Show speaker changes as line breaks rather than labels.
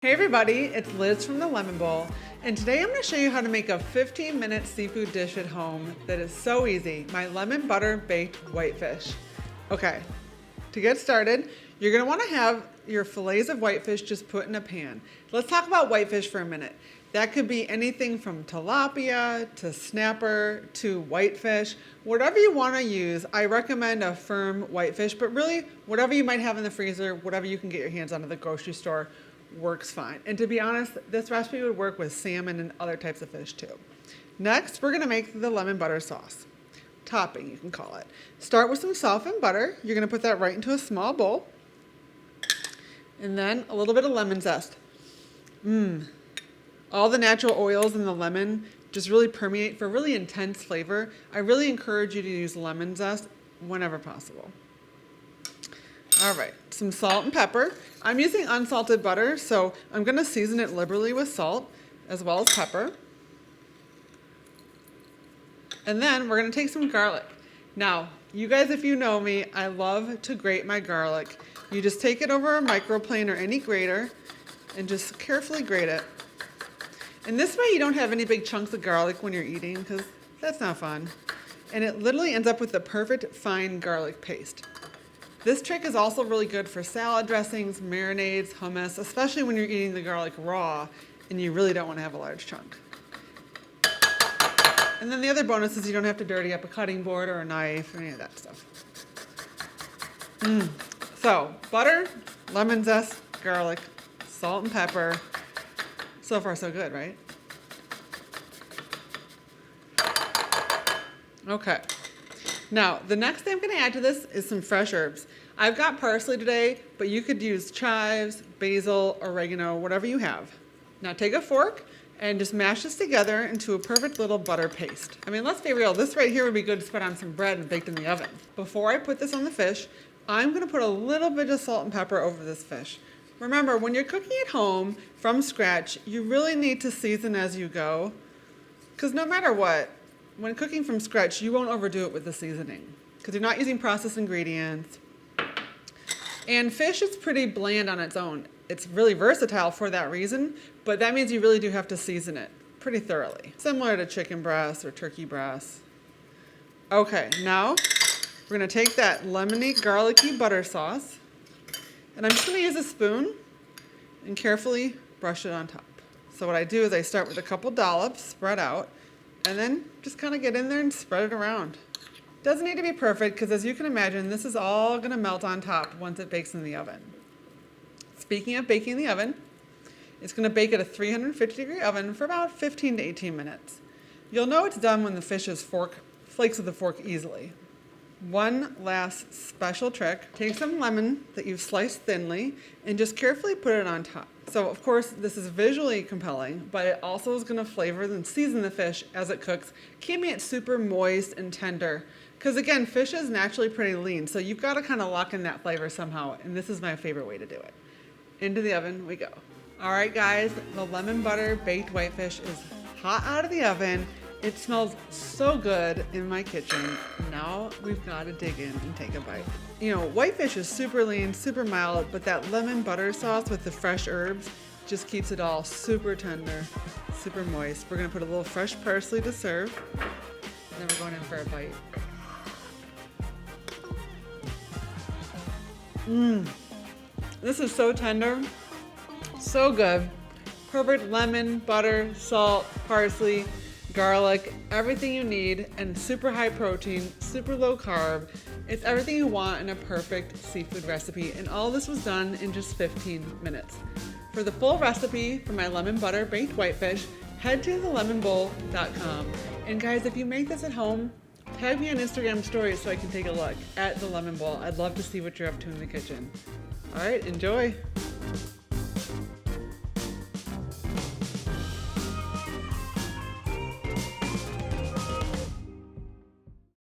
Hey everybody, it's Liz from the Lemon Bowl, and today I'm going to show you how to make a 15-minute seafood dish at home that is so easy, my lemon butter baked whitefish. Okay, to get started, you're going to want to have your fillets of whitefish just put in a pan. Let's talk about whitefish for a minute. That could be anything from tilapia to snapper to whitefish. Whatever you want to use, I recommend a firm whitefish, but really whatever you might have in the freezer, whatever you can get your hands on at the grocery store, works fine. And to be honest, this recipe would work with salmon and other types of fish too. Next, we're gonna make the lemon butter sauce. Topping, you can call it. Start with some softened butter. You're gonna put that right into a small bowl. And then a little bit of lemon zest. All the natural oils in the lemon just really permeate for really intense flavor. I really encourage you to use lemon zest whenever possible. All right, some salt and pepper. I'm using unsalted butter, so I'm gonna season it liberally with salt as well as pepper. And then we're gonna take some garlic. Now, you guys, if you know me, I love to grate my garlic. You just take it over a microplane or any grater and just carefully grate it. And this way you don't have any big chunks of garlic when you're eating, because that's not fun. And it literally ends up with the perfect fine garlic paste. This trick is also really good for salad dressings, marinades, hummus, especially when you're eating the garlic raw and you really don't want to have a large chunk. And then the other bonus is you don't have to dirty up a cutting board or a knife or any of that stuff. So, butter, lemon zest, garlic, salt and pepper. So far so good, right? Okay. Now, the next thing I'm going to add to this is some fresh herbs. I've got parsley today, but you could use chives, basil, oregano, whatever you have. Now take a fork and just mash this together into a perfect little butter paste. I mean, let's be real, this right here would be good to spread on some bread and baked in the oven. Before I put this on the fish, I'm going to put a little bit of salt and pepper over this fish. Remember, when you're cooking at home from scratch, you really need to season as you go, because no matter what, when cooking from scratch, you won't overdo it with the seasoning because you're not using processed ingredients. And fish is pretty bland on its own. It's really versatile for that reason, but that means you really do have to season it pretty thoroughly. Similar to chicken breasts or turkey breasts. Okay, now we're gonna take that lemony, garlicky butter sauce, and I'm just gonna use a spoon and carefully brush it on top. So what I do is I start with a couple dollops spread out, and then just kind of get in there and spread it around. Doesn't need to be perfect because, as you can imagine, this is all going to melt on top once it bakes in the oven. Speaking of baking in the oven, it's going to bake at a 350-degree oven for about 15 to 18 minutes. You'll know it's done when the fish is flakes with the fork easily. One last special trick, take some lemon that you've sliced thinly and just carefully put it on top. So of course this is visually compelling, but it also is going to flavor and season the fish as it cooks, keeping it super moist and tender. Because again, fish is naturally pretty lean, so you've got to kind of lock in that flavor somehow, and this is my favorite way to do it. Into the oven we go. All right guys, the lemon butter baked whitefish is hot out of the oven. It smells so good in my kitchen. Now we've got to dig in and take a bite. You know, whitefish is super lean, super mild, but that lemon butter sauce with the fresh herbs just keeps it all super tender, super moist. We're gonna put a little fresh parsley to serve, and then we're going in for a bite. This is so tender, so good. Perfect lemon, butter, salt, parsley, garlic, everything you need, and super high protein, super low carb. It's everything you want in a perfect seafood recipe, and all this was done in just 15 minutes. For the full recipe for my lemon butter baked whitefish, head to thelemonbowl.com. And guys, if you make this at home, tag me on Instagram stories so I can take a look at the Lemon Bowl. I'd love to see what you're up to in the kitchen. All right, enjoy.